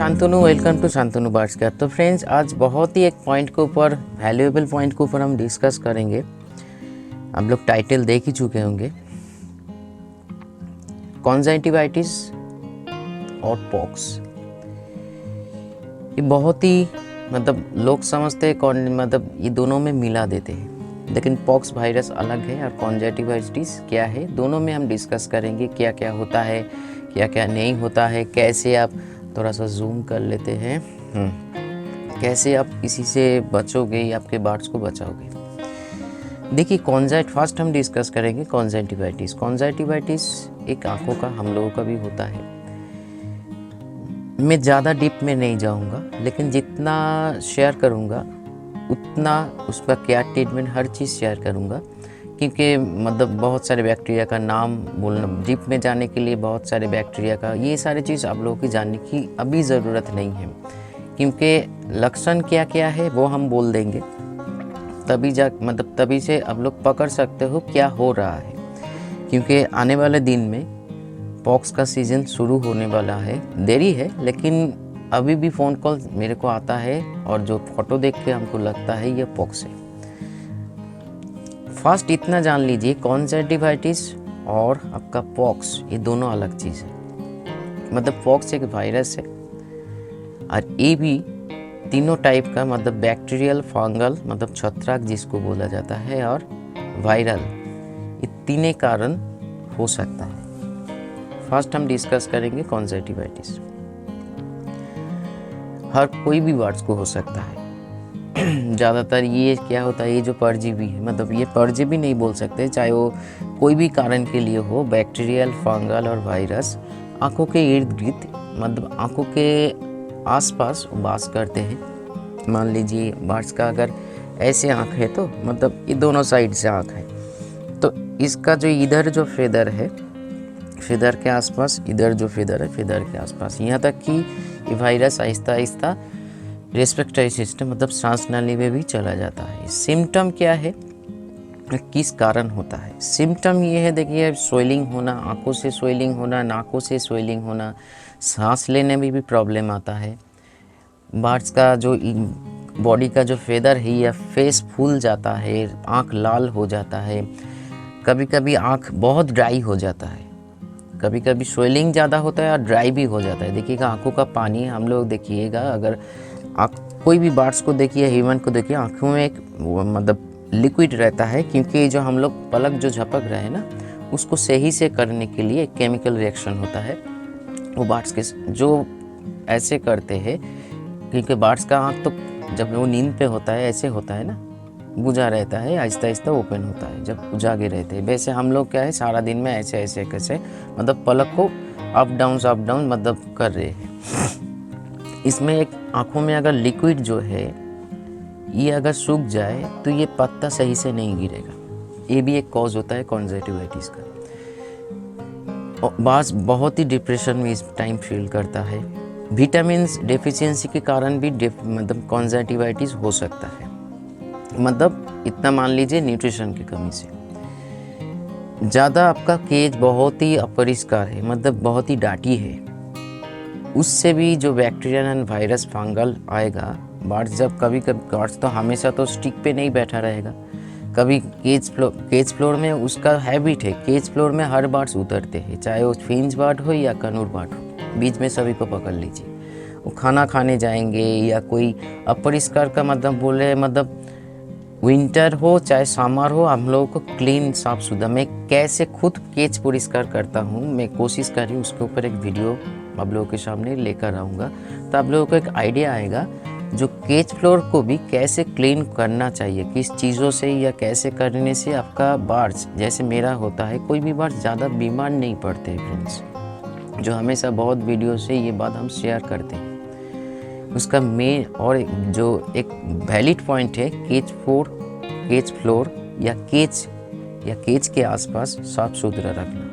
Shantanu, welcome to Shantanu Birds Care. तो friends, आज बहुत ही एक पॉइंट के ऊपर, वैल्यूएबल पॉइंट के ऊपर हम डिस्कस करेंगे। आप लोग टाइटल देख ही चुके होंगे, कॉन्जंक्टिवाइटिस और पॉक्स। ये बहुत ही लोग समझते हैं मतलब ये दोनों में मिला देते हैं, लेकिन पॉक्स वायरस अलग है और कॉन्जंक्टिवाइटिस क्या है, दोनों में हम डिस्कस करेंगे। क्या क्या होता है, क्या क्या नहीं होता है, कैसे आप, थोड़ा सा जूम कर लेते हैं, कैसे आप इसी से बचोगे या आपके बर्ड्स को बचाओगे। देखिए, फर्स्ट हम डिस्कस करेंगे कॉन्जंक्टिवाइटिस। कॉन्जंक्टिवाइटिस एक आंखों का हम लोगों का भी होता है। मैं ज़्यादा डीप में नहीं जाऊंगा, लेकिन जितना शेयर करूंगा उतना उसका क्या ट्रीटमेंट, हर चीज़ शेयर करूंगा, क्योंकि बहुत सारे बैक्टीरिया का नाम बोलना, डीप में जाने के लिए बहुत सारे बैक्टीरिया का, ये सारी चीज़ आप लोगों की जानने की अभी ज़रूरत नहीं है, क्योंकि लक्षण क्या क्या है वो हम बोल देंगे, तभी से आप लोग पकड़ सकते हो क्या हो रहा है। क्योंकि आने वाले दिन में पॉक्स का सीज़न शुरू होने वाला है। देरी है, लेकिन अभी भी फ़ोन कॉल मेरे को आता है और जो फोटो देख के हमको लगता है ये पॉक्स है। फर्स्ट इतना जान लीजिए, कॉन्जंक्टिवाइटिस और आपका पॉक्स ये दोनों अलग चीज़ है। पॉक्स एक वायरस है और ये भी तीनों टाइप का, बैक्टीरियल, फंगल छत्राक जिसको बोला जाता है, और वायरल, ये तीनों कारण हो सकता है। फर्स्ट हम डिस्कस करेंगे कॉन्जंक्टिवाइटिस। हर कोई भी बर्ड्स को हो सकता है। ज़्यादातर ये क्या होता है, ये जो परजीवी है, ये परजीवी नहीं बोल सकते, चाहे वो कोई भी कारण के लिए हो, बैक्टीरियल, फंगल और वायरस आँखों के इर्द गिर्द, आँखों के आसपास वास करते हैं। मान लीजिए बर्ड्स का अगर ऐसे आँख है तो ये दोनों साइड से आँख है, तो इसका जो इधर जो फेदर है, फेदर के आसपास, इधर जो फेदर है फेदर के आसपास, यहाँ तक कि ये virus Aahista Aahista respiratory system सांस नाली में भी चला जाता है। सिम्टम क्या है, किस कारण होता है? सिम्टम ये है, देखिए, स्वेलिंग होना, आंखों से स्वेलिंग होना, नाकों से स्वेलिंग होना, सांस लेने में भी प्रॉब्लम आता है। बर्ड्स का जो बॉडी का जो फेदर है या फेस फूल जाता है, आँख लाल हो जाता है, कभी कभी आँख बहुत ड्राई हो जाता है, कभी कभी स्वेलिंग ज़्यादा होता है और ड्राई भी हो जाता है। देखिएगा आँखों का पानी, हम लोग देखिएगा, अगर कोई भी बर्ड्स को देखिए, ह्यूमन को देखिए, आँखों में एक लिक्विड रहता है, क्योंकि जो हम लोग पलक जो झपक रहे हैं ना, उसको सही से करने के लिए एक केमिकल रिएक्शन होता है। वो बर्ड्स के जो ऐसे करते हैं, क्योंकि बर्ड्स का आँख तो जब वो नींद पे होता है ऐसे होता है ना, बुझा रहता है, आहिस्ता आहिस्ता ओपन होता है जब जागे रहते हैं। वैसे हम लोग क्या है, सारा दिन में ऐसे ऐसे कैसे पलक को अप डाउन कर रहे हैं। इसमें एक आँखों में अगर लिक्विड जो है ये अगर सूख जाए तो ये पत्ता सही से नहीं गिरेगा। ये भी एक कॉज होता है कॉन्जंक्टिवाइटिस का। बर्ड्स बहुत ही डिप्रेशन में इस टाइम फील करता है। विटामिन्स डेफिशिएंसी के कारण भी कॉन्जंक्टिवाइटिस हो सकता है। इतना मान लीजिए, न्यूट्रिशन की कमी से। ज़्यादा आपका केज बहुत ही अपरिष्कार है, बहुत ही डाटी है, उससे भी जो बैक्टीरिया एंड वायरस फंगल आएगा। बर्ड्स जब कभी बर्ड्स तो हमेशा तो स्टिक पे नहीं बैठा रहेगा, कभी केज फ्लोर में उसका हैबिट है, केज फ्लोर में हर बर्ड्स उतरते हैं, चाहे वो फिंच बर्ड हो या कनूर बर्ड हो, बीच में सभी को पकड़ लीजिए। वो खाना खाने जाएंगे या कोई अपरिष्कार का बोले, विंटर हो चाहे समर हो, हम लोगों को क्लीन, साफ सुथरा। मैं कैसे खुद केज परिष्कार करता हूँ, मैं कोशिश कर रही हूँ, उसके ऊपर एक वीडियो आप लोगों के सामने लेकर आऊँगा, तो आप लोगों को एक आइडिया आएगा जो केज फ्लोर को भी कैसे क्लीन करना चाहिए, किस चीज़ों से या कैसे करने से आपका बर्ड्स, जैसे मेरा होता है, कोई भी बर्ड्स ज़्यादा बीमार नहीं पड़ते फ्रेंड्स, जो हमेशा बहुत वीडियो से ये बात हम शेयर करते हैं। उसका मेन और जो एक वैलिड पॉइंट है, केज फ्लोर या केज के आसपास साफ सुथरा रखना।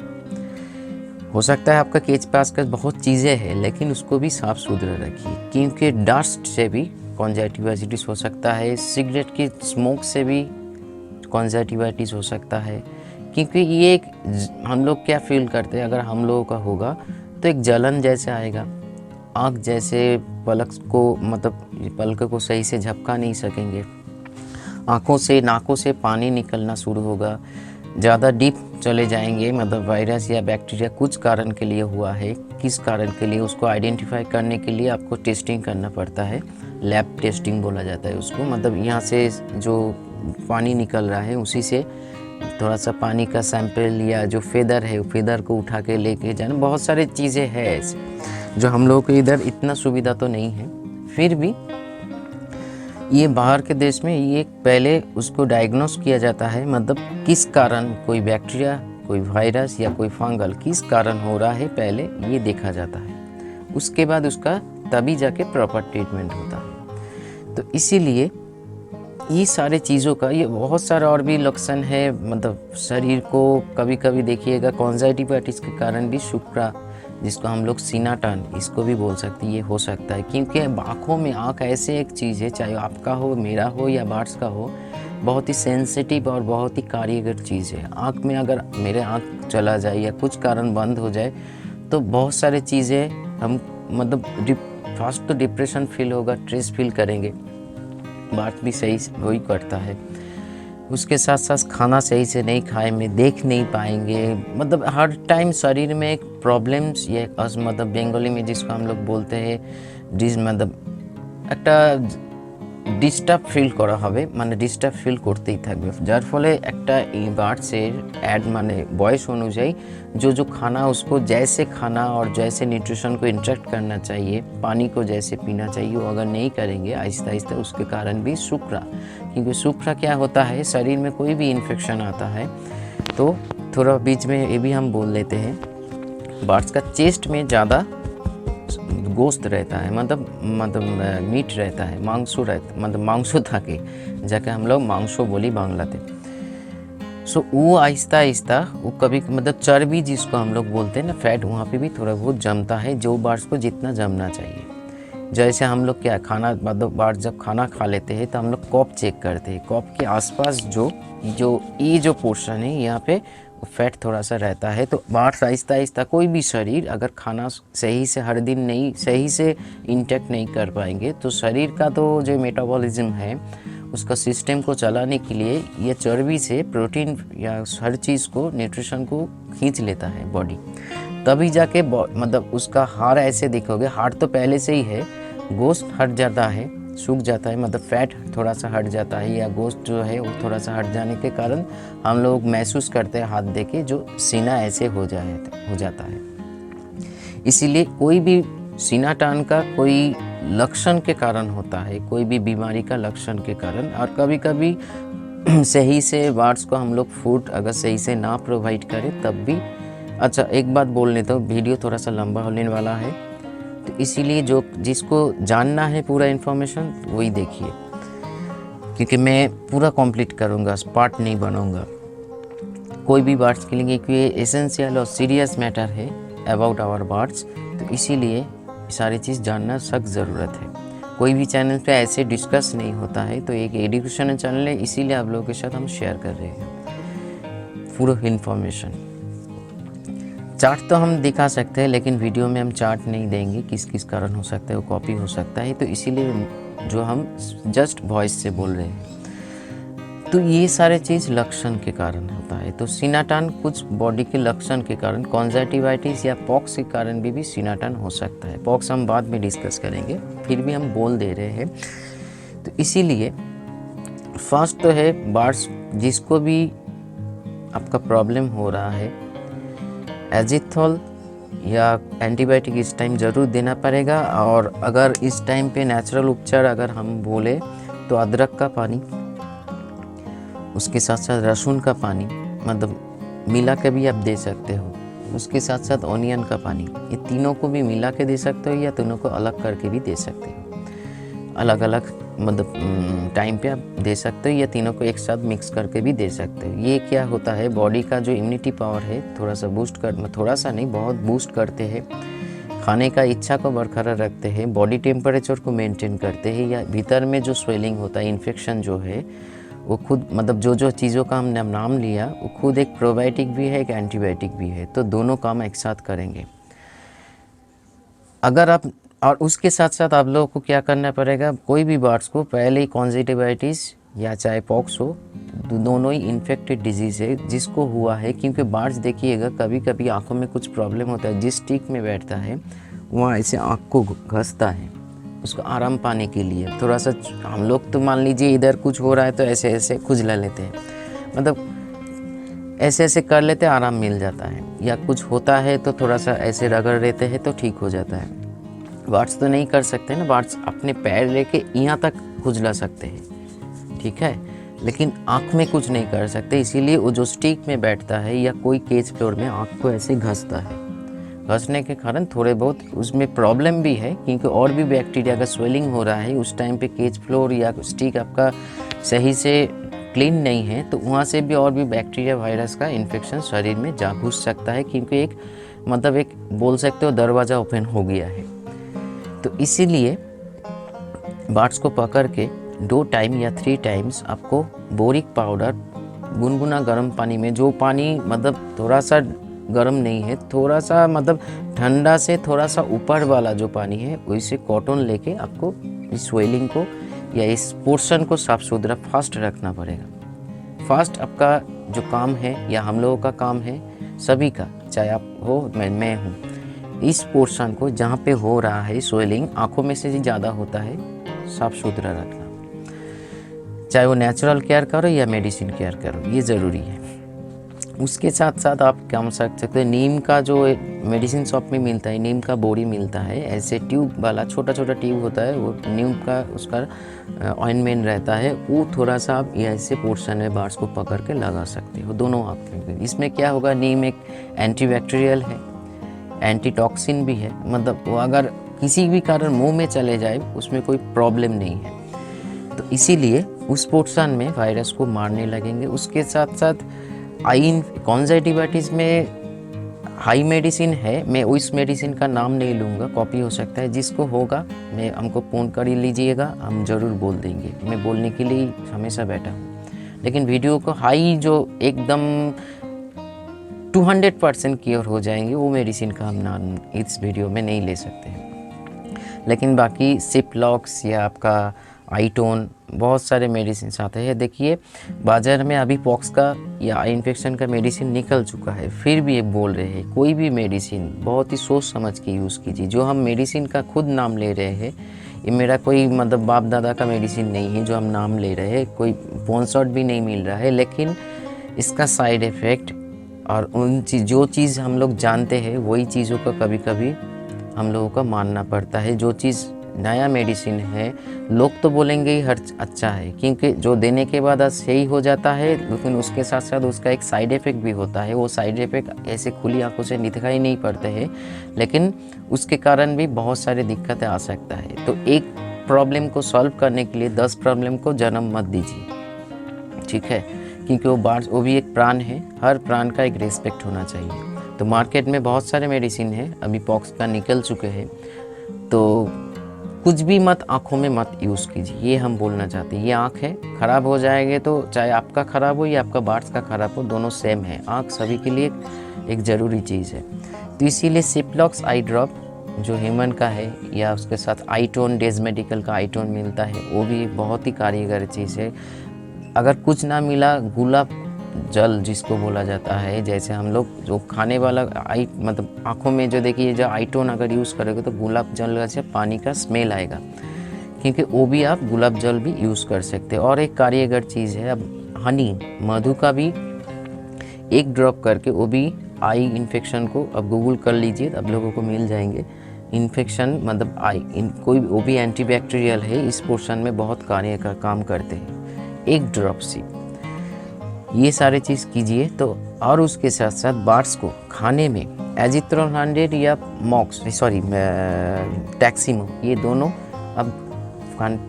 हो सकता है आपका केज पास का बहुत चीज़ें हैं, लेकिन उसको भी साफ सुथरा रखिए, क्योंकि डस्ट से भी कॉन्जंक्टिवाइटिस हो सकता है, सिगरेट की स्मोक से भी कॉन्जंक्टिवाइटिस हो सकता है, क्योंकि ये एक हम लोग क्या फील करते हैं, अगर हम लोगों का होगा तो एक जलन जैसे आएगा, आँख जैसे पलक को मतलब पलकों को सही से झपका नहीं सकेंगे, आँखों से नाकों से पानी निकलना शुरू होगा, ज़्यादा डीप चले जाएंगे, मतलब वायरस या बैक्टीरिया कुछ कारण के लिए हुआ है, किस कारण के लिए उसको आइडेंटिफाई करने के लिए आपको टेस्टिंग करना पड़ता है। लैब टेस्टिंग बोला जाता है उसको, मतलब यहाँ से जो पानी निकल रहा है उसी से थोड़ा सा पानी का सैंपल या जो फेदर है फेदर को उठा के लेके जाना। बहुत सारे चीज़ें हैं ऐसे जो हम लोग को इधर इतना सुविधा तो नहीं है, फिर भी ये बाहर के देश में ये पहले उसको डायग्नोस किया जाता है, मतलब किस कारण कोई बैक्टीरिया, कोई वायरस या कोई फंगल किस कारण हो रहा है पहले ये देखा जाता है, उसके बाद उसका तभी जाके प्रॉपर ट्रीटमेंट होता है। तो इसीलिए ये सारे चीज़ों का ये बहुत सारा और भी लक्षण है, मतलब शरीर को कभी कभी देखिएगा कॉन्जैक्टिवाइटिस के कारण भी शुक्रा, जिसको हम लोग सीना टर्न इसको भी बोल सकते हैं, ये हो सकता है क्योंकि आँखों में, आँख ऐसे एक चीज़ है, चाहे आपका हो, मेरा हो या बार्ड्स का हो, बहुत ही सेंसिटिव और बहुत ही कार्यगर चीज़ है। आँख में अगर मेरे आँख चला जाए या कुछ कारण बंद हो जाए तो बहुत सारे चीज़ें हम मतलब फर्स्ट तो डिप्रेशन फील होगा, स्ट्रेस फील करेंगे, बात भी सही वही करता है। उसके साथ साथ खाना सही से नहीं खाए में देख नहीं पाएंगे, मतलब हर टाइम शरीर में एक प्रॉब्लम्स ये मतलब बेंगली में जिसको हम लोग बोलते हैं मतलब एक ডিস্টার্ব ফিল করা হবে, মানে ডিস্টার্ব ফিল করতেই থাকবে, যার ফলে একটা এই বার্ডসের ऐड মানে बॉयस अनुযায়ী जो खाना उसको जैसे खाना और जैसे न्यूट्रिशन को इंटरेक्ट करना चाहिए, पानी को जैसे पीना चाहिए, वो अगर नहीं करेंगे आहिस्ता आहिस्ता उसके कारण भी शुक्रा, क्योंकि शुक्रा क्या होता है, शरीर में कोई भी इन्फेक्शन आता है तो थोड़ा बीच में ये भी हम बोल लेते हैं, बार्ड्स का चेस्ट में ज़्यादा गोश्त रहता है, मतलब मीट रहता है, मांसो रहता, मतलब मांसो থাকে, যাকে हम लोग मांसो बोली बांग्लाते। सो वो आहिस्ता आहिस्ता वो कभी मतलब चर्बी जिसको हम लोग बोलते हैं ना, फैट, वहाँ पे भी थोड़ा बहुत जमता है, जो बार्ड्स को जितना जमना चाहिए। जैसे हम लोग क्या खाना, मतलब बार्ड्स जब खाना खा लेते हैं तो हम लोग कॉप चेक करते हैं, कॉप के आसपास जो पोर्शन है यहाँ पे फैट थोड़ा सा रहता है। तो बार्ड्स आहिस्ता आहिस्ता कोई भी शरीर अगर खाना सही से हर दिन नहीं सही से इंटेक्ट नहीं कर पाएंगे तो शरीर का तो जो मेटाबॉलिज्म है उसका सिस्टम को चलाने के लिए ये चर्बी से प्रोटीन या हर चीज़ को, न्यूट्रिशन को खींच लेता है बॉडी, तभी जाके मतलब उसका हाड़ ऐसे देखोगे, हाड़ तो पहले से ही है, गोश्त हट जाता है, सूख जाता है, मतलब फैट थोड़ा सा हट जाता है या गोश्त जो है वो थोड़ा सा हट जाने के कारण हम लोग महसूस करते हैं हाथ देके जो सीना ऐसे हो जाता है। इसीलिए कोई भी सीना टान का कोई लक्षण के कारण होता है, कोई भी बीमारी का लक्षण के कारण, और कभी कभी सही से बार्ड्स को हम लोग फूड अगर सही से ना प्रोवाइड करें तब भी। अच्छा एक बात बोल लेता हूँ, वीडियो थोड़ा सा लंबा होने वाला है तो इसीलिए जिसको जानना है पूरा इन्फॉर्मेशन वही देखिए, क्योंकि मैं पूरा कंप्लीट करूँगा, पार्ट नहीं बनाऊँगा कोई भी बार्ड्स के लिए, क्योंकि ये एसेंशियल और सीरियस मैटर है अबाउट आवर बार्ड्स, तो इसीलिए सारी चीज़ जानना सख्त ज़रूरत है। कोई भी चैनल पे ऐसे डिस्कस नहीं होता है, तो एक एजुकेशनल चैनल है, इसीलिए आप लोगों के साथ हम शेयर कर रहे हैं पूरा इन्फॉर्मेशन। चार्ट तो हम दिखा सकते हैं लेकिन वीडियो में हम चार्ट नहीं देंगे, किस किस कारण हो सकता है, वो कॉपी हो सकता है, तो इसीलिए जो हम जस्ट वॉइस से बोल रहे हैं। तो ये सारे चीज़ लक्षण के कारण होता है। तो सीनाटान कुछ बॉडी के लक्षण के कारण, कॉन्जैक्टिवाइटिस या पॉक्स के कारण भी सीनाटान हो सकता है। पॉक्स हम बाद में डिस्कस करेंगे, फिर भी हम बोल दे रहे हैं। तो इसीलिए फर्स्ट तो है बार्ड्स जिसको भी आपका प्रॉब्लम हो रहा है, एजिथोल या एंटीबायोटिक इस टाइम ज़रूर देना पड़ेगा। और अगर इस टाइम पे नेचुरल उपचार अगर हम बोले तो अदरक का पानी, उसके साथ साथ लहसुन का पानी, मतलब मिला के भी आप दे सकते हो, उसके साथ साथ ऑनियन का पानी, ये तीनों को भी मिला के दे सकते हो या तीनों को अलग करके भी दे सकते हो, अलग अलग मतलब टाइम पे आप दे सकते हो, या तीनों को एक साथ मिक्स करके भी दे सकते हो। ये क्या होता है, बॉडी का जो इम्यूनिटी पावर है थोड़ा सा बूस्ट कर, थोड़ा सा नहीं बहुत बूस्ट करते हैं, खाने का इच्छा को बरकरार रखते हैं, बॉडी टेम्परेचर को मेंटेन करते हैं, या भीतर में जो स्वेलिंग होता है, इन्फेक्शन जो है वो खुद, मतलब जो चीज़ों का हमने नाम लिया वो खुद एक प्रोबायोटिक भी है, एक एंटीबायोटिक भी है, तो दोनों काम एक साथ करेंगे। अगर आप और उसके साथ साथ आप लोगों को क्या करना पड़ेगा, कोई भी बर्ड्स को पहले ही कॉन्जक्टिवाइटिस या चाहे पॉक्स हो, दोनों ही इन्फेक्टेड डिजीज़ है जिसको हुआ है। क्योंकि बर्ड्स देखिएगा कभी कभी आँखों में कुछ प्रॉब्लम होता है, जिस टिक में बैठता है वहाँ ऐसे आँख को घसता है उसको आराम पाने के लिए। थोड़ा सा हम लोग तो मान लीजिए इधर कुछ हो रहा है तो ऐसे ऐसे खुजला लेते हैं, मतलब ऐसे ऐसे कर लेते हैं, आराम मिल जाता है। या कुछ होता है तो थोड़ा सा ऐसे रगड़ लेते हैं तो ठीक हो जाता है। बर्ड्स तो नहीं कर सकते ना, बर्ड्स अपने पैर लेके यहाँ तक खुजला सकते हैं, ठीक है, लेकिन आँख में कुछ नहीं कर सकते। इसीलिए वो जो स्टिक में बैठता है या कोई केज फ्लोर में आँख को ऐसे घसता है। घसने के कारण थोड़े बहुत उसमें प्रॉब्लम भी है, क्योंकि और भी बैक्टीरिया का स्वेलिंग हो रहा है उस टाइम पे केज फ्लोर या स्टिक आपका सही से क्लीन नहीं है, तो वहाँ से भी और भी बैक्टीरिया वायरस का इन्फेक्शन शरीर में जा घुस सकता है। क्योंकि एक मतलब एक बोल सकते हो दरवाज़ा ओपन हो गया है। तो इसीलिए बर्ड्स को पकड़ के 2 टाइम या 3 टाइम्स आपको बोरिक पाउडर गुनगुना गर्म पानी में, जो पानी मतलब थोड़ा सा गर्म नहीं है, थोड़ा सा मतलब ठंडा से थोड़ा सा ऊपर वाला जो पानी है वैसे कॉटन लेके आपको इस स्वेलिंग को या इस पोर्शन को साफ सुथरा फास्ट रखना पड़ेगा। फास्ट आपका जो काम है या हम लोगों का काम है सभी का, चाहे आप हो मैं हूँ, इस पोर्शन को जहाँ पे हो रहा है स्वेलिंग आँखों में से ज़्यादा होता है साफ सुथरा रखना। चाहे वो नेचुरल केयर करो या मेडिसिन केयर करो, ये ज़रूरी है। उसके साथ साथ आप क्या कर सकते हैं, नीम का जो मेडिसिन शॉप में मिलता है, नीम का बोरी मिलता है, ऐसे ट्यूब वाला छोटा छोटा ट्यूब होता है, वो नीम का उसका ऑइंटमेंट रहता है, वो थोड़ा सा आप ऐसे पोर्शन में बर्ड्स को पकड़ के लगा सकते हो दोनों आप। इसमें क्या होगा, नीम एक एंटीबैक्टीरियल है, एंटीटॉक्सिन भी है, मतलब वो अगर किसी भी कारण मुंह में चले जाए उसमें कोई प्रॉब्लम नहीं है। तो इसीलिए उस पोर्शन में वायरस को मारने लगेंगे। उसके साथ साथ कॉन्जक्टिवाइटिस में हाई मेडिसिन है, मैं उस मेडिसिन का नाम नहीं लूँगा, कॉपी हो सकता है। जिसको होगा मैं हमको फ़ोन कर लीजिएगा, हम ज़रूर बोल देंगे, मैं बोलने के लिए हमेशा बैठा हूँ। लेकिन वीडियो को हाई जो एकदम 200% क्योर हो जाएंगे वो मेडिसिन का हम नाम इस वीडियो में नहीं ले सकते हैं। लेकिन बाकी सिप्लॉक्स या आपका आईटोन, बहुत सारे मेडिसिन आते हैं। देखिए बाज़ार में अभी पॉक्स का या आई इन्फेक्शन का मेडिसिन निकल चुका है, फिर भी ये बोल रहे हैं कोई भी मेडिसिन बहुत ही सोच समझ के यूज़ कीजिए। जो हम मेडिसिन का खुद नाम ले रहे हैं, ये मेरा कोई मतलब बाप दादा का मेडिसिन नहीं है जो हम नाम ले रहे हैं, कोई स्पॉन्सर्ड भी नहीं मिल रहा है, लेकिन इसका साइड इफ़ेक्ट और जो चीज़ हम लोग जानते हैं वही चीज़ों का कभी कभी हम लोगों को मानना पड़ता है। जो चीज़ नया मेडिसिन है लोग तो बोलेंगे ही हर अच्छा है, क्योंकि जो देने के बाद सही हो जाता है, लेकिन उसके साथ साथ उसका एक साइड इफ़ेक्ट भी होता है। वो साइड इफ़ेक्ट ऐसे खुली आंखों से दिखाई नहीं पड़ते हैं, लेकिन उसके कारण भी बहुत सारी दिक्कतें आ सकता है। तो एक प्रॉब्लम को सॉल्व करने के लिए 10 प्रॉब्लम को जन्म मत दीजिए, ठीक है, क्योंकि वो भी एक प्राण है, हर प्राण का एक रिस्पेक्ट होना चाहिए। तो मार्केट में बहुत सारे मेडिसिन है, अभी पॉक्स का निकल चुके हैं, तो कुछ भी मत आँखों में मत यूज़ कीजिए, ये हम बोलना चाहते हैं। ये आँख है, ख़राब हो जाएंगे तो चाहे आपका ख़राब हो या आपका बर्ड्स का ख़राब हो, दोनों सेम है। आँख सभी के लिए एक ज़रूरी चीज़ है। तो इसीलिए सिप्लॉक्स आई ड्रॉप जो ह्यूमन का है, या उसके साथ आईटोन, डेज मेडिकल का आईटोन मिलता है, वो भी बहुत ही कारीगर चीज़ है। अगर कुछ ना मिला, गुलाब जल जिसको बोला जाता है, जैसे हम लोग जो खाने वाला मतलब आँखों में जो देखिए जो आईटोन अगर यूज़ करोगे तो गुलाब जल से पानी का स्मेल आएगा, क्योंकि वो भी आप गुलाब जल भी यूज़ कर सकते हैं। और एक कारीगर चीज़ है, अब हनी, मधु का भी 1 ड्रॉप करके, वो भी आई इन्फेक्शन को अब गूगल कर लीजिए, अब लोगों को मिल जाएंगे। इन्फेक्शन मतलब कोई वो भी एंटीबैक्टीरियल है, इस पोर्शन में बहुत कार्य का काम करते हैं। 1 ड्रॉप सी ये सारे चीज़ कीजिए। तो और उसके साथ साथ बर्ड्स को खाने में एजिथ्रोन 100 या टैक्सिमो, ये दोनों अब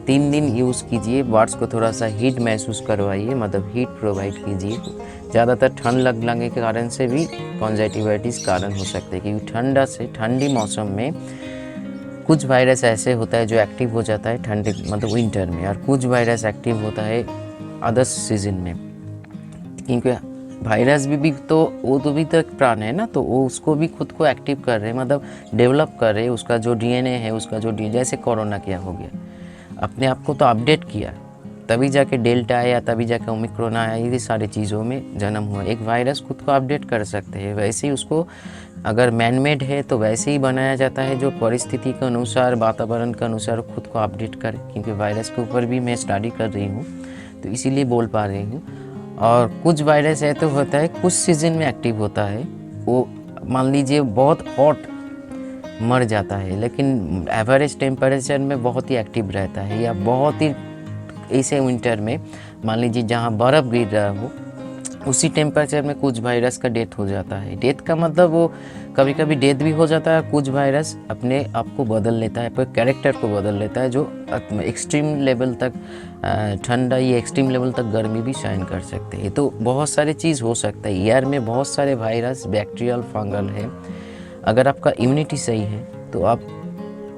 3 दिन यूज़ कीजिए। बर्ड्स को थोड़ा सा हीट महसूस करवाइए, मतलब हीट प्रोवाइड कीजिए। ज़्यादातर ठंड लगने के कारण से भी कॉन्जक्टिवाइटिस कारण हो सकते हैं, क्योंकि ठंडी मौसम में कुछ वायरस ऐसे होता है जो एक्टिव हो जाता है ठंडी मतलब विंटर में, और कुछ वायरस एक्टिव होता है अदर्स सीजन में। क्योंकि वायरस भी तो वो तो भी तो एक प्राण है ना, तो वो उसको भी खुद को एक्टिव कर रहे हैं, मतलब डेवलप कर रहे हैं। उसका जो डीएनए है, उसका जो डी जैसे कोरोना क्या हो गया, अपने आप को तो अपडेट किया, तभी जाके डेल्टा आया, तभी जाके ओमिक्रॉन आया, ये सारी चीज़ों में जन्म हुआ। एक वायरस खुद को अपडेट कर सकते हैं, वैसे ही उसको अगर मैनमेड है तो वैसे ही बनाया जाता है जो परिस्थिति के अनुसार, वातावरण के अनुसार खुद को अपडेट करे। क्योंकि वायरस के ऊपर भी मैं स्टडी कर रही हूँ, तो इसीलिए बोल पा रही हूँ। और कुछ वायरस है तो होता है कुछ सीजन में एक्टिव होता है, वो मान लीजिए बहुत हॉट मर जाता है, लेकिन एवरेज टेम्परेचर में बहुत ही एक्टिव रहता है, या बहुत ही ऐसे विंटर में मान लीजिए जहाँ बर्फ़ गिर रहा हो, उसी टेम्परेचर में कुछ वायरस का डेथ हो जाता है। डेथ का मतलब वो कभी कभी डेथ भी हो जाता है, कुछ वायरस अपने आप को बदल लेता है, पर कैरेक्टर को बदल लेता है, जो एक्सट्रीम लेवल तक ठंडा या एक्सट्रीम लेवल तक गर्मी भी सहन कर सकते हैं। तो बहुत सारे चीज़ हो सकता है, एयर में बहुत सारे वायरस बैक्टीरियल फंगल है। अगर आपका इम्यूनिटी सही है तो आप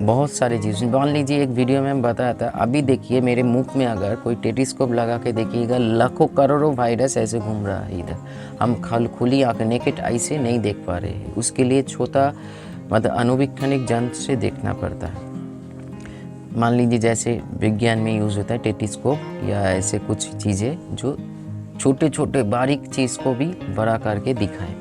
बहुत सारे चीज़, मान लीजिए एक वीडियो में बताया था, अभी देखिए मेरे मुख में अगर कोई टेलीस्कोप लगा के देखिएगा, लाखों करोड़ों वायरस ऐसे घूम रहा है इधर, हम खुली आँख नेकेड आई से नहीं देख पा रहे हैं। उसके लिए छोटा मतलब अणुवीक्षणिक यंत्र से देखना पड़ता है। मान लीजिए जैसे विज्ञान में यूज़ होता है टेलीस्कोप या ऐसे कुछ चीज़ें जो छोटे छोटे बारीक चीज़ को भी बड़ा करके दिखाए।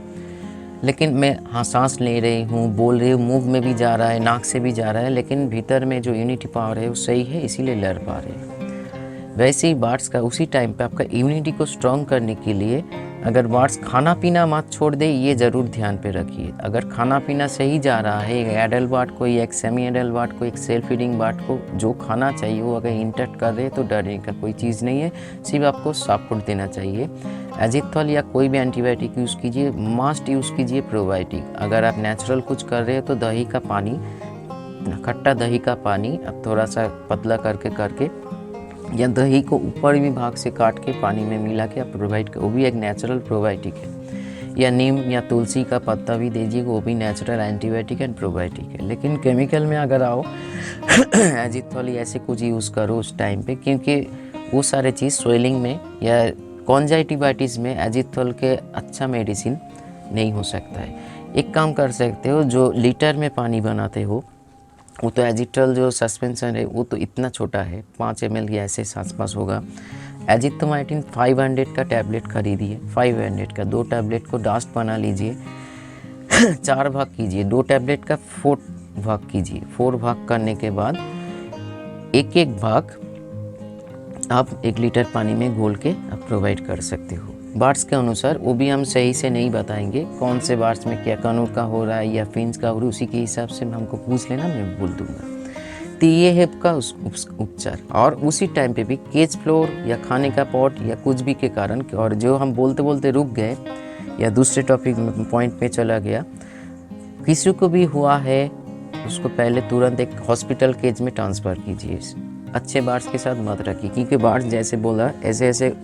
लेकिन मैं हाँ सांस ले रही हूँ, बोल रही हूँ, मुंह में भी जा रहा है, नाक से भी जा रहा है, लेकिन भीतर में जो इम्यूनिटी पावर है वो सही है, इसीलिए लड़ पा रहे हैं। वैसे ही बार्ड्स का उसी टाइम पे आपका इम्यूनिटी को स्ट्रॉन्ग करने के लिए अगर बार्ड्स खाना पीना मत छोड़ दे, ये ज़रूर ध्यान पे रखिए। अगर खाना पीना सही जा रहा है, एक एडल्ट बार्ड को या एक सेमी एडल्ट बार्ड को, एक सेल्फ फीडिंग बार्ड को जो खाना चाहिए वो अगर इंटेक्ट कर रहे हैं तो डरने का कोई चीज़ नहीं है, सिर्फ आपको सपोर्ट देना चाहिए। एजिथ्रोल या कोई भी एंटीबायोटिक यूज़ कीजिए, मस्ट यूज़ कीजिए प्रोबायोटिक। अगर आप नेचुरल कुछ कर रहे हो तो दही का पानी, खट्टा दही का पानी अब थोड़ा सा पतला करके या दही को ऊपर भी भाग से काट के पानी में मिला के आप प्रोवाइड कर, वो भी एक नेचुरल प्रोबायोटिक है। या नीम या तुलसी का पत्ता भी दीजिए, वो भी नेचुरल एंटीबायोटिक एंड प्रोबायोटिक है। लेकिन केमिकल में अगर आओ एजिथ्रोल ऐसे कुछ यूज़ करो उस टाइम पे, क्योंकि वो सारे चीज़ स्वेलिंग में या कॉन्जाइटिवाइटिस में एजिथ्रोल के अच्छा मेडिसिन नहीं हो सकता है। एक काम कर सकते हो, जो लीटर में पानी बनाते हो वो तो एजिथ्रोल जो सस्पेंशन है वो तो इतना छोटा है, 5 ml या ऐसे आसपास होगा। एजिथ्रोमाइसिन 500 का टैबलेट खरीदिए, 500 का 2 टैबलेट को डास्ट बना लीजिए 4 भाग कीजिए, 2 टैबलेट का 4 भाग कीजिए। 4 भाग करने के बाद एक भाग आप 1 लीटर पानी में घोल के आप प्रोवाइड कर सकते हो। बार्ड्स के अनुसार वो भी हम सही से नहीं बताएंगे, कौन से बार्ड्स में क्या कानूर का हो रहा है या फिंच का हो रहा है, उसी के हिसाब से हमको पूछ लेना, मैं बोल दूंगा। तो ये है आपका उपचार। और उसी टाइम पे भी केज फ्लोर या खाने का पॉट या कुछ भी के कारण, और जो हम बोलते बोलते रुक गए या दूसरे टॉपिक पॉइंट पे चला गया, किसी को भी हुआ है उसको पहले तुरंत एक हॉस्पिटल केज में ट्रांसफ़र कीजिए। अच्छे बार्ड्स के साथ मत रखिए, क्योंकि बार्ड्स जैसे बोला ऐसे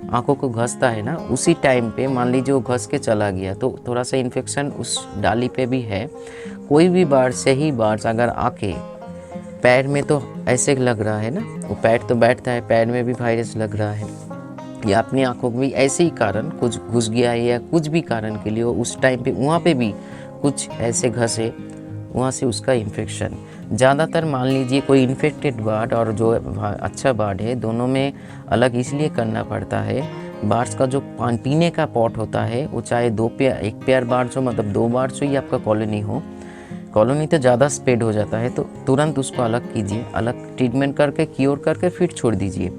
आंखों को घसता है ना, उसी टाइम पे मान लीजिए वो घस के चला गया तो थोड़ा सा इन्फेक्शन उस डाली पे भी है। कोई भी बार्ड से ही बार्ड्स अगर आके पैर में, तो ऐसे लग रहा है ना, वो पैर तो बैठता है, पैर में भी वायरस लग रहा है, या अपनी आंखों में भी ऐसे ही कारण कुछ घुस गया है या कुछ भी कारण के लिए उस टाइम पे वहाँ पे भी कुछ ऐसे घसे, वहाँ से उसका इन्फेक्शन। ज़्यादातर मान लीजिए कोई इन्फेक्टेड बार्ड और जो अच्छा बार्ड है, दोनों में अलग इसलिए करना पड़ता है। बार्ड्स का जो पीने का पॉट होता है वो चाहे 2 पेयर, 1 पेयर बार्ड्स हो, मतलब 2 बार्ड्स हो, या आपका कॉलोनी हो, कॉलोनी तो ज़्यादा स्प्रेड हो जाता है, तो तुरंत उसको अलग कीजिए, अलग ट्रीटमेंट करके क्योर करके फिर छोड़ दीजिए।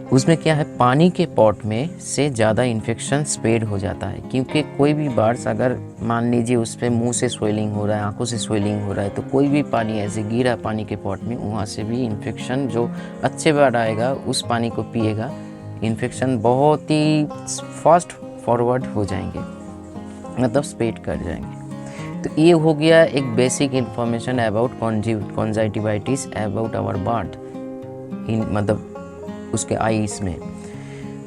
उसमें क्या है, पानी के पॉट में से ज़्यादा इन्फेक्शन स्प्रेड हो जाता है, क्योंकि कोई भी बार्ड्स अगर मान लीजिए उस पर मुँह से स्वेलिंग हो रहा है, आंखों से स्वेलिंग हो रहा है, तो कोई भी पानी ऐसे गिरा पानी के पॉट में, वहाँ से भी इन्फेक्शन, जो अच्छे बार्ड आएगा उस पानी को पिएगा, इन्फेक्शन बहुत ही फास्ट फॉरवर्ड हो जाएंगे, मतलब स्प्रेड कर जाएंगे। तो ये हो गया एक basic information about conjunctivitis about our bird, मतलब उसके आईज में।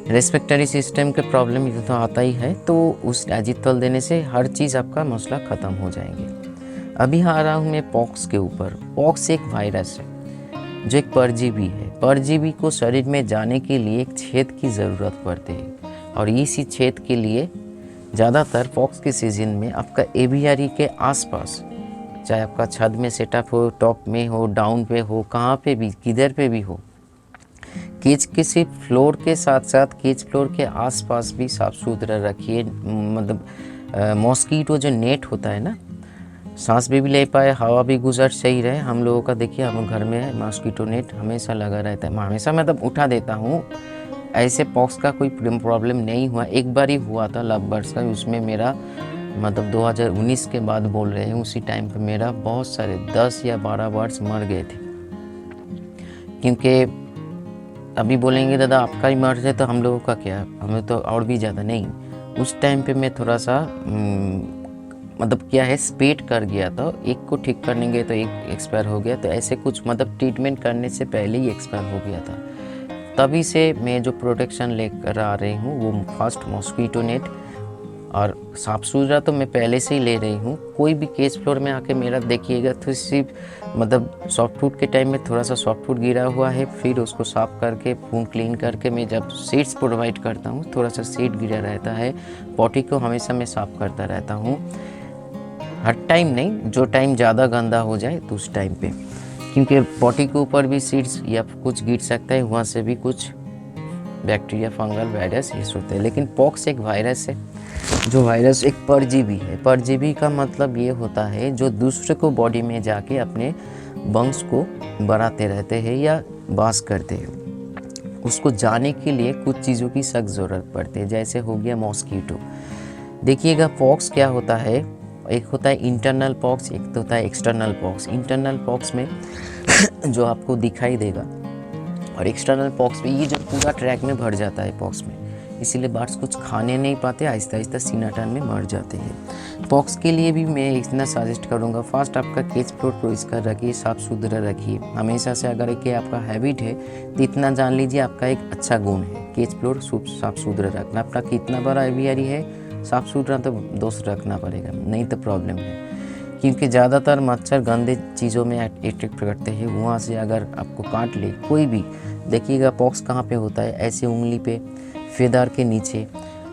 रेस्पिरेटरी सिस्टम के प्रॉब्लम ये तो आता ही है, तो उस एजिथ्रोल देने से हर चीज़ आपका मसला ख़त्म हो जाएंगे। अभी आ रहा हूँ मैं पॉक्स के ऊपर। पॉक्स एक वायरस है जो एक परजीवी है। परजीवी को शरीर में जाने के लिए एक छेद की ज़रूरत पड़ती है। और इसी छेद के लिए ज़्यादातर पॉक्स के सीज़न में आपका एवियरी के आसपास, चाहे आपका छत में सेटअप हो, टॉप में हो, डाउन पे हो, कहाँ पे भी, किधर पे भी हो, केज के सिर्फ फ्लोर के साथ साथ केज फ्लोर के आसपास भी साफ़ सुथरा रखिए। मतलब मॉस्कीटो जो नेट होता है ना, सांस भी ले पाए, हवा भी गुजर सही रहे। हम लोगों का देखिए, हम घर में मॉस्कीटो नेट हमेशा लगा रहता है, मैं हमेशा मतलब उठा देता हूँ। ऐसे पॉक्स का कोई प्रॉब्लम नहीं हुआ। एक बार ही हुआ था लव बर्ड्स का, उसमें मेरा मतलब 2019 के बाद बोल रहे हैं, उसी टाइम पे मेरा बहुत सारे 10 या 12 बर्ड्स मर गए थे। क्योंकि अभी बोलेंगे दादा आपका ही मर जाए तो हम लोगों का क्या, हमें तो और भी ज़्यादा नहीं। उस टाइम पे मैं थोड़ा सा मतलब क्या है, स्पेट कर गया था। एक को ठीक करने गए तो एक एक्सपायर हो गया, तो ऐसे कुछ मतलब ट्रीटमेंट करने से पहले ही एक्सपायर हो गया था। तभी से मैं जो प्रोटेक्शन लेकर आ रही हूँ वो फर्स्ट मॉस्कीटो नेट, और साफ सुथरा तो मैं पहले से ही ले रही हूँ। कोई भी केज फ्लोर में आके मेरा देखिएगा तो सिर्फ मतलब सॉफ्टवुड के टाइम में थोड़ा सा सॉफ्टवुड गिरा हुआ है, फिर उसको साफ़ करके पूर्ण क्लीन करके मैं जब सीड्स प्रोवाइड करता हूँ थोड़ा सा सीड गिरा रहता है। पॉटी को हमेशा मैं साफ़ करता रहता हूँ, हर टाइम नहीं, जो टाइम ज़्यादा गंदा हो जाए तो उस टाइम पे, क्योंकि पॉटी के ऊपर भी सीड्स या कुछ गिर सकता है, वहाँ से भी कुछ बैक्टीरिया, फंगल, वायरस ये होते हैं। लेकिन पॉक्स एक वायरस है, जो वायरस एक परजीवी है। परजीवी का मतलब ये होता है जो दूसरे को बॉडी में जाके अपने वंश को बढ़ाते रहते हैं या वास करते हैं। उसको जाने के लिए कुछ चीज़ों की सख्त ज़रूरत पड़ती है, जैसे हो गया मॉस्कीटो। देखिएगा पॉक्स क्या होता है, एक होता है इंटरनल पॉक्स, एक तो होता है एक्सटर्नल पॉक्स। इंटरनल पॉक्स में जो आपको दिखाई देगा, और एक्सटर्नल पॉक्स में ये जो पूरा ट्रैक में भर जाता है पॉक्स में, इसीलिए बर्ड्स कुछ खाने नहीं पाते, आहिस्ता आहिस्ता सीना टर्न में मर जाते हैं। पॉक्स के लिए भी मैं इतना सजेस्ट करूँगा, फर्स्ट आपका केज फ्लोर को इसका रखिए, साफ़ सुथरा रखिए हमेशा से। अगर कि आपका हैबिट है तो इतना जान लीजिए आपका एक अच्छा गुण है, केज फ्लोर साफ़ सुथरा रखना। अपना कितना बड़ा एवियरी है, साफ़ सुथरा तो दोस्त रखना पड़ेगा, नहीं तो प्रॉब्लम है। क्योंकि ज़्यादातर मच्छर गंदे चीज़ों में अट्रैक्ट करते हैं, वहाँ से अगर आपको काट ले कोई भी, देखिएगा पॉक्स कहाँ पे होता है, ऐसे उंगली पे, फेदर के नीचे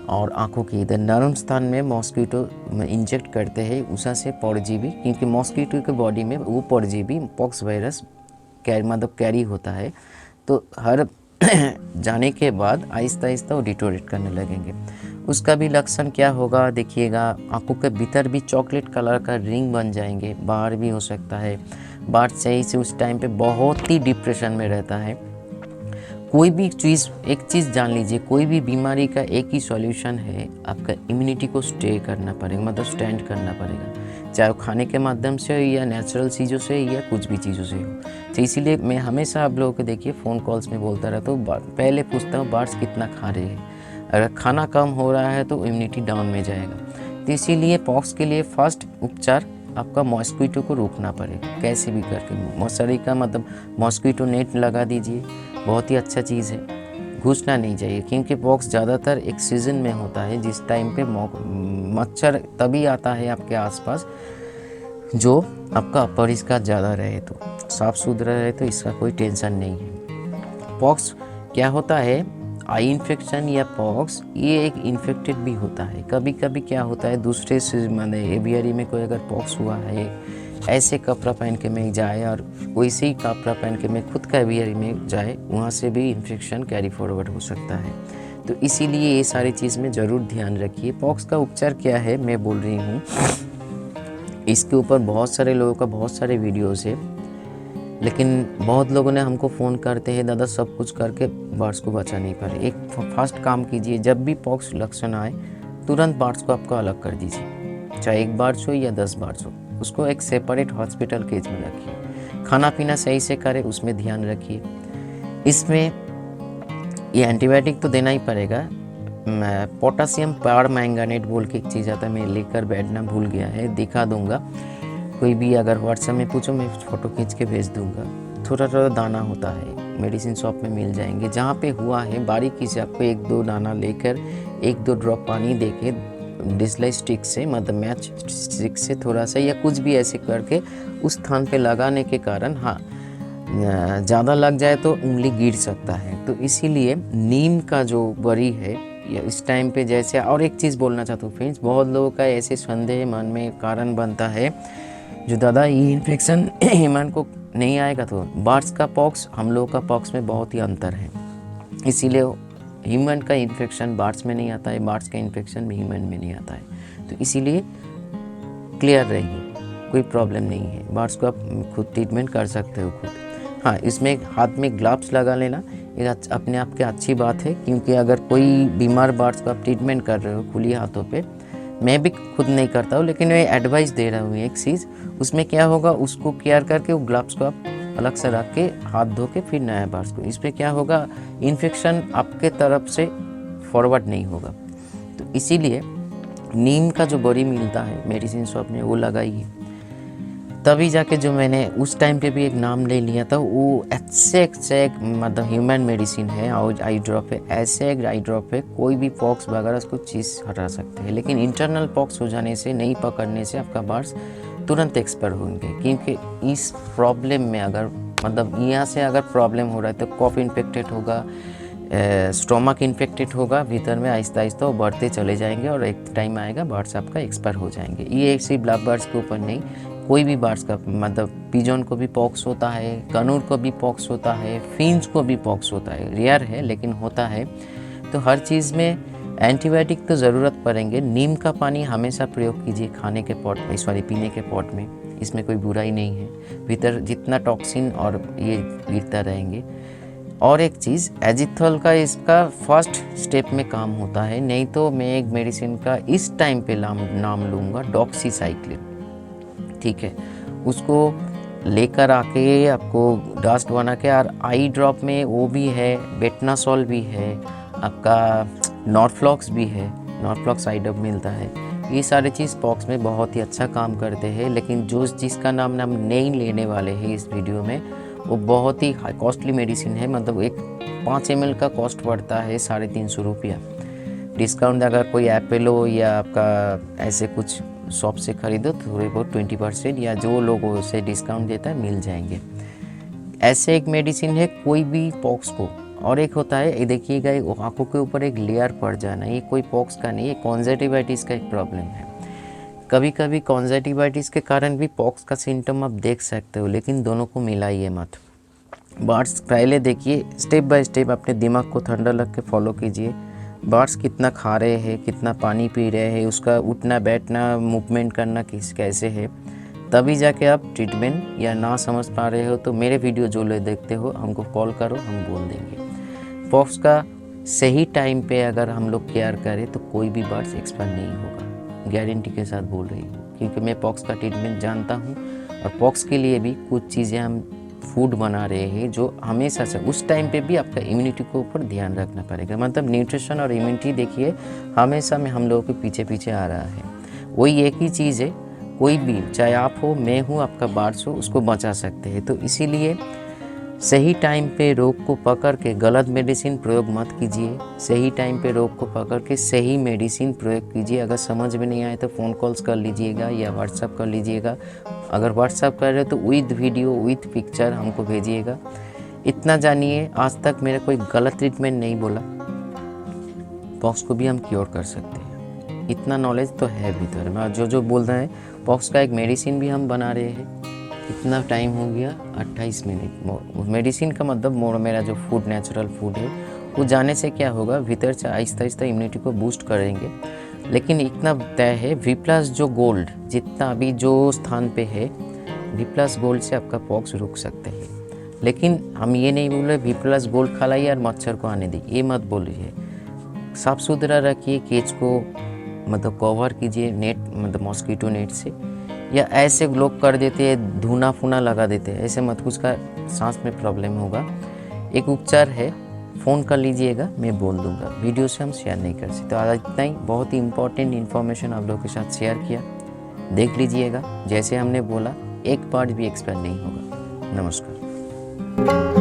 और आँखों के इधर नरम स्थान में मॉस्कीटो इंजेक्ट करते हैं, उसा से परजीवी, क्योंकि मॉस्कीटो के बॉडी में वो परजीवी पॉक्स वायरस कैरी होता है। तो हर जाने के बाद आहिस्ता आहिस्ता वो डिटोरेट करने लगेंगे। उसका भी लक्षण क्या होगा, देखिएगा आंखों के भीतर भी चॉकलेट कलर का रिंग बन जाएंगे, बाहर भी हो सकता है। बाहर सही से उस टाइम पे बहुत ही डिप्रेशन में रहता है। कोई भी चीज़, एक चीज़ जान लीजिए, कोई भी बीमारी का एक ही सॉल्यूशन है, आपका इम्यूनिटी को स्टे करना पड़ेगा, मतलब स्टैंड करना पड़ेगा, चाहे वो खाने के माध्यम से हो या नेचुरल चीज़ों से या कुछ भी चीज़ों से हो। तो इसीलिए मैं हमेशा आप लोगों को देखिए फ़ोन कॉल्स में बोलता रहता हूँ, पहले पूछता हूँ बर्ड्स कितना खा रहे हैं। अगर खाना कम हो रहा है तो इम्यूनिटी डाउन में जाएगा। तो इसीलिए पॉक्स के लिए फर्स्ट उपचार आपका मॉस्कीटो को रोकना पड़ेगा, कैसे भी करके। मॉस्टरी का मतलब मॉस्कीटो नेट लगा दीजिए, बहुत ही अच्छा चीज़ है, घुसना नहीं चाहिए। क्योंकि पॉक्स ज़्यादातर एक सीज़न में होता है, जिस टाइम पे मच्छर तभी आता है आपके आसपास जो आपका अपरिष्कार ज़्यादा रहे, तो साफ़ सुथरा रहे तो इसका कोई टेंशन नहीं है। पॉक्स क्या होता है, आई इन्फेक्शन या पॉक्स, ये एक इन्फेक्टेड भी होता है। कभी कभी क्या होता है, दूसरे से माने एवियरी में कोई अगर पॉक्स हुआ है, ऐसे कपड़ा पहन के मैं जाए और वैसे ही कपड़ा पहन के मैं खुद का एवियरी में जाए, वहाँ से भी इन्फेक्शन कैरी फॉरवर्ड हो सकता है। तो इसीलिए ये सारी चीज़ में ज़रूर ध्यान रखिए। पॉक्स का उपचार क्या है मैं बोल रही हूँ, इसके ऊपर बहुत सारे लोगों का बहुत सारे वीडियोज़ है, लेकिन बहुत लोगों ने हमको फ़ोन करते हैं दादा सब कुछ करके बर्ड्स को बचा नहीं पा रहे। एक फर्स्ट काम कीजिए, जब भी पॉक्स लक्षण आए तुरंत बर्ड्स को आपको अलग कर दीजिए, चाहे एक बर्ड्स हो या 10 बर्ड्स हो, उसको एक सेपरेट हॉस्पिटल केज में रखिए। खाना पीना सही से करें, उसमें ध्यान रखिए। इसमें ये एंटीबायोटिक तो देना ही पड़ेगा। पोटासियम पर मैंगानेट बोल के एक चीज़ आता है, मैं लेकर बैठना भूल गया है, दिखा दूंगा। कोई भी अगर व्हाट्सएप में पूछो मैं फ़ोटो खींच के भेज दूंगा। थोड़ा थोड़ा दाना होता है, मेडिसिन शॉप में मिल जाएंगे। जहाँ पे हुआ है बारीकी से आपको 1-2 दाना लेकर 1-2 ड्रॉप पानी देके डिस्लाई स्टिक से, मतलब मैच स्टिक से थोड़ा सा या कुछ भी ऐसे करके उस स्थान पे लगाने के कारण, हाँ ज़्यादा लग जाए तो उंगली गिर सकता है। तो इसीलिए नीम का जो बड़ी है या इस टाइम पे जैसे, और एक चीज़ बोलना चाहता हूँ फ्रेंड्स, बहुत लोगों का ऐसे संदेह मन में कारण बनता है जो दादा ये इन्फेक्शन ह्यूमन को नहीं आएगा। तो बर्ड्स का पॉक्स हम लोगों का पॉक्स में बहुत ही अंतर है, इसीलिए ह्यूमन का इन्फेक्शन बर्ड्स में नहीं आता है, बर्ड्स का इन्फेक्शन ह्यूमन में नहीं आता है। तो इसीलिए क्लियर रहिए, कोई प्रॉब्लम नहीं है, बर्ड्स को आप खुद ट्रीटमेंट कर सकते हो खुद। हाँ, इसमें हाथ में ग्लव्स लगा लेना एक अपने आप की अच्छी बात है, क्योंकि अगर कोई बीमार बर्ड्स को आप ट्रीटमेंट कर रहे हो खुली हाथों पे, मैं भी खुद नहीं करता हूँ लेकिन मैं एडवाइस दे रहा हूँ एक चीज़, उसमें क्या होगा उसको केयर करके वो ग्लव्स को आप अलग से रख के हाथ धो के फिर नया बर्ड्स को, इसमें क्या होगा इन्फेक्शन आपके तरफ से फॉरवर्ड नहीं होगा। तो इसीलिए नीम का जो बड़ी मिलता है मेडिसिन शॉप में वो लगाइए, तभी जाके जो मैंने उस टाइम पे भी एक नाम ले लिया था, वो ऐसे मतलब ह्यूमन मेडिसिन है और आई ड्रॉप है, ऐसे एक आई ड्रॉप है, कोई भी पॉक्स वगैरह उसको चीज़ हटा सकते हैं। लेकिन इंटरनल पॉक्स हो जाने से, नहीं पकड़ने से आपका बर्ड्स तुरंत एक्सपायर होंगे, क्योंकि इस प्रॉब्लम में अगर मतलब यहाँ से अगर प्रॉब्लम हो रहा है तो कॉफ इन्फेक्टेड होगा, स्टोमक इन्फेक्टेड होगा, भीतर में आहिस्ता आहिस्ता वो बढ़ते चले जाएंगे और एक टाइम आएगा बर्ड्स आपका एक्सपायर हो जाएंगे। ये सिर्फ लव बर्ड्स के ऊपर नहीं, कोई भी बर्ड्स का मतलब पिजन को भी पॉक्स होता है, कनूर को भी पॉक्स होता है, फिंच को भी पॉक्स होता है, रेयर है लेकिन होता है। तो हर चीज़ में एंटीबायोटिक तो ज़रूरत पड़ेंगे। नीम का पानी हमेशा प्रयोग कीजिए खाने के पॉट में, सॉरी पीने के पॉट में, इसमें कोई बुराई नहीं है, भीतर जितना टॉक्सिन और ये गिरता रहेंगे। और एक चीज़ एजिथल का इसका फर्स्ट स्टेप में काम होता है, नहीं तो मैं एक मेडिसिन का इस टाइम पे नाम लूँगा, डॉक्सीसाइक्लिन, ठीक है, उसको लेकर आके आपको डस्ट बना के, और आई ड्रॉप में वो भी है, बेटनासोल भी है, आपका नॉर्फ्लॉक्स भी है, नॉर्फ्लॉक्स आई ड्रॉप मिलता है। ये सारे चीज़ पॉक्स में बहुत ही अच्छा काम करते हैं। लेकिन जो जिसका नाम हम नहीं लेने वाले हैं इस वीडियो में, वो बहुत ही हाई कॉस्टली मेडिसिन है, मतलब एक 5 ml का कॉस्ट पड़ता है 350 रुपया। डिस्काउंट अगर कोई एपेलो या आपका ऐसे कुछ शॉप से ख़रीदो तो थोड़े बहुत 20% या जो लोगों से डिस्काउंट देता है मिल जाएंगे। ऐसे एक मेडिसिन है कोई भी पॉक्स को। और एक होता है, ये देखिएगा आँखों के ऊपर एक लेयर पड़ जाना, ये कोई पॉक्स का नहीं, ये कॉन्जक्टिवाइटिस का एक प्रॉब्लम है। कभी कभी कॉन्जक्टिवाइटिस के कारण भी पॉक्स का सिम्टम आप देख सकते हो, लेकिन दोनों को मिलाइए मत। बर्ड्स पहले देखिए, स्टेप बाय स्टेप अपने दिमाग को ठंडा रख के फॉलो कीजिए। बर्ड्स कितना खा रहे हैं, कितना पानी पी रहे हैं, उसका उठना बैठना मूवमेंट करना कैसे है, तभी जाके आप ट्रीटमेंट या ना समझ पा रहे हो तो मेरे वीडियो जो लोग देखते हो हमको कॉल करो, हम बोल देंगे। पॉक्स का सही टाइम पे अगर हम लोग केयर करें तो कोई भी बर्ड्स एक्सपायर नहीं होगा, गारंटी के साथ बोल रही हूँ, क्योंकि मैं पॉक्स का ट्रीटमेंट जानता हूँ। और पॉक्स के लिए भी कुछ चीज़ें हम फूड बना रहे हैं जो हमेशा से, उस टाइम पे भी आपका इम्यूनिटी के ऊपर ध्यान रखना पड़ेगा। मतलब न्यूट्रिशन और इम्यूनिटी देखिए हमेशा में हम लोगों के पीछे पीछे आ रहा है। वही एक ही चीज़ है, कोई भी चाहे आप हो, मैं हूँ, आपका बर्ड्स हो, उसको बचा सकते हैं। तो इसीलिए सही टाइम पे रोग को पकड़ के गलत मेडिसिन प्रयोग मत कीजिए, सही टाइम पे रोग को पकड़ के सही मेडिसिन प्रयोग कीजिए। अगर समझ में नहीं आए तो फ़ोन कॉल्स कर लीजिएगा या व्हाट्सअप कर लीजिएगा। अगर व्हाट्सअप कर रहे हो तो विद वीडियो विद पिक्चर हमको भेजिएगा। इतना जानिए, आज तक मेरा कोई गलत ट्रीटमेंट नहीं बोला, पॉक्स को भी हम क्योर कर सकते हैं, इतना नॉलेज तो है भीतर में। जो बोल रहे हैं पॉक्स का एक मेडिसिन भी हम बना रहे हैं। कितना टाइम हो गया, 28 मिनट। मेडिसिन का मतलब मेरा जो फूड नेचुरल फूड है वो जाने से क्या होगा, भीतर से आहिस्ता आहिस्ता इम्यूनिटी को बूस्ट करेंगे। लेकिन इतना तय है, V+ जो गोल्ड जितना अभी जो स्थान पे है, V+ गोल्ड से आपका पॉक्स रुक सकते हैं। लेकिन हम ये नहीं बोल रहे V+ गोल्ड खिलाइए और मच्छर को आने दीजिए, ये मत बोलिए। साफ़ सुथरा रखिए, केज को मतलब कवर कीजिए नेट, मतलब मॉस्किटो नेट से, या ऐसे लोग कर देते हैं धुना फुना लगा देते हैं, ऐसे मत, उसका सांस में प्रॉब्लम होगा। एक उपचार है, फ़ोन कर लीजिएगा, मैं बोल दूंगा, वीडियो से हम शेयर नहीं कर सकते। तो आज इतना ही, बहुत ही इंपॉर्टेंट इन्फॉर्मेशन आप लोगों के साथ शेयर किया, देख लीजिएगा। जैसे हमने बोला, एक पार्ट भी एक्सपायर नहीं होगा। नमस्कार।